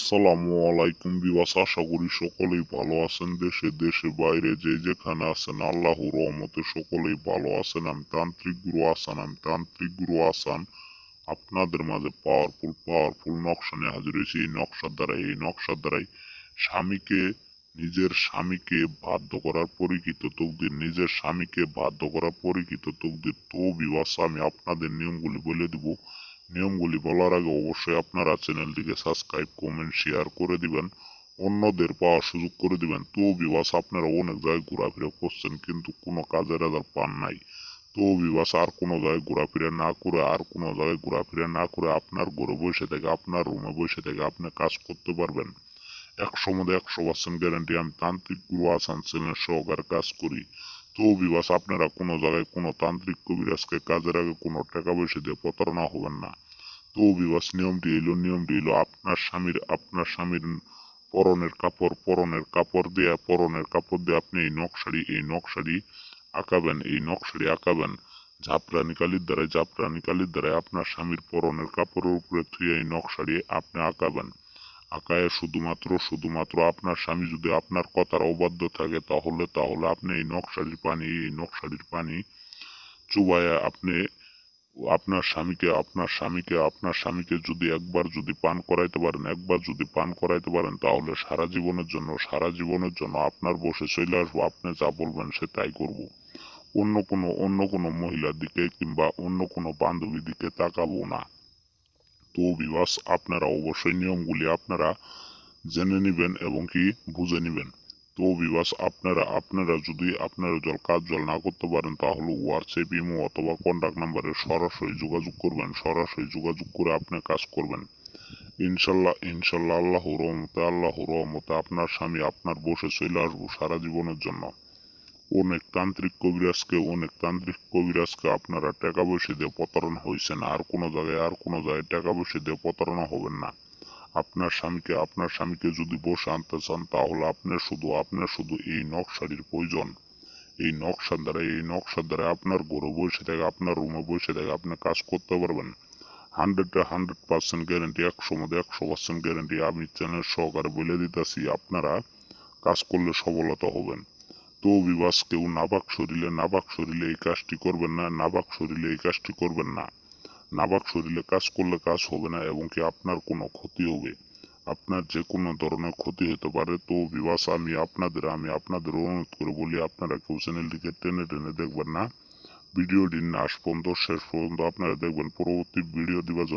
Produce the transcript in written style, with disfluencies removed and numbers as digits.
আসসালামু আলাইকুম বিওয়াস, আশা করি সকলেই ভালো আছেন। দেশে বাইরে যে যেখানে আছেন আল্লাহর রহমতে সকলেই ভালো আছেন। আমি তান্ত্রিক গুরু আসান আপনাদের মাঝে পাওয়ারফুল নকশা নিয়ে হাজির হয়েছি। এই নকশার দ্বারাই নিজের স্বামীকে বাধ্য করার পরীক্ষিত তকদির। তো বিওয়াস, আমি আপনাদের নিয়মগুলি বলে দিব। নিয়মগুলি বলার আগে অবশ্যই আপনারা চ্যানেলটিকে সাবস্ক্রাইব, কমেন্ট, শেয়ার করে দিবেন, অন্যদের পাওয়ার সুযোগ করে দিবেন। তো বিবাস, আপনারা অনেক জায়গায় ঘোরাফেরা করছেন কিন্তু কোনো কাজের রেজাল্ট পান নাই। তো বিবাস, আর কোনো জায়গায় ঘোরাফেরা না করে আপনার ঘরে বসে থেকে, আপনার রুমে বসে থেকে আপনি কাজ করতে পারবেন। 100% গ্যারান্টি। আমি তান্ত্রিক গুরু আসান চ্যানেল সহকারে কাজ করি। তো বিবাস, আপনারা কোনো জায়গায় কোনো তান্ত্রিক কবিরাজকে কাজের আগে কোনো টাকা পয়সা দিয়ে প্রতারণা হবেন না। তো বিবাস, নিয়মটি হইল আপনার স্বামীর পরনের কাপড় দিয়ে আপনি এই নকশাটি আঁকাবেন জাফরানি কালির দ্বারাই আপনার স্বামীর পরনের কাপড়ের উপরে থুয়ে এই নকশাটি আপনি আঁকাবেন। আঁকায় শুধুমাত্র আপনার স্বামী যদি আপনার কথার অবাধ্য থাকে তাহলে আপনি এই নকশাটির পানি চুবাইয়া আপনি আপনার স্বামীকে যদি একবার যদি পান করাইতে পারেন তাহলে সারা জীবনের জন্য আপনার বসে চলে আসবো। আপনি যা বলবেন সে তাই করব। অন্য কোনো মহিলার দিকে কিংবা অন্য কোনো বান্ধবীর দিকে তাকাবো না। তো বিবাস, আপনারা অবশ্যই নিয়মগুলি আপনারা জেনে নিবেন এবং কি বুঝে নিবেন। তো বিবাস, আপনারা যদি কাজ না করতে পারেন তাহলে হোয়াটসঅ্যাপ, ইমো অথবা কন্ট্যাক্ট নাম্বারে সরাসরি যোগাযোগ করবেন। সরাসরি যোগাযোগ করে আপনি কাজ করবেন। ইনশাল্লাহ আল্লাহর রহমতে আপনার স্বামী আপনার বসে চলে আসবো সারা জীবনের জন্য। অনেক তান্ত্রিক কবিরাজকে আপনারা টাকা পয়সা দিয়ে প্রতারণা হয়েছেন। আর কোনো জায়গায় টাকা পয়সা দিয়ে প্রতারণা হবেন না। আপনার স্বামীকে যদি বসে আনতে চান তাহলে আপনার শুধু এই নকশাটির প্রয়োজন। এই নকশার দ্বারা আপনার ঘরে বসে থেকে, আপনার রুমে বসে থেকে আপনি কাজ করতে পারবেন। 100% গ্যারান্টি, 100% গ্যারান্টি। আমি চ্যানেল সহকারে বলে দিতেছি, আপনারা কাজ করলে সফলতা হবেন। তো বিবাস, কেউ নাপাক শরীরে এই কাজটি করবেন না। নাপাক শরীরে কাজ করলে কাজ হবে না এবং কি আপনার কোনো ক্ষতি হবে। আপনার যে কোনো ধরনের ক্ষতি হতে পারে। তো বিবাস, আমি আপনাদের অনুরোধ করে বলি, আপনারা কেউ চ্যানেলটিকে টেনে দেখবেন না। ভিডিওটি শেষ পর্যন্ত আপনারা দেখবেন। পরবর্তী ভিডিও দিবার জন্য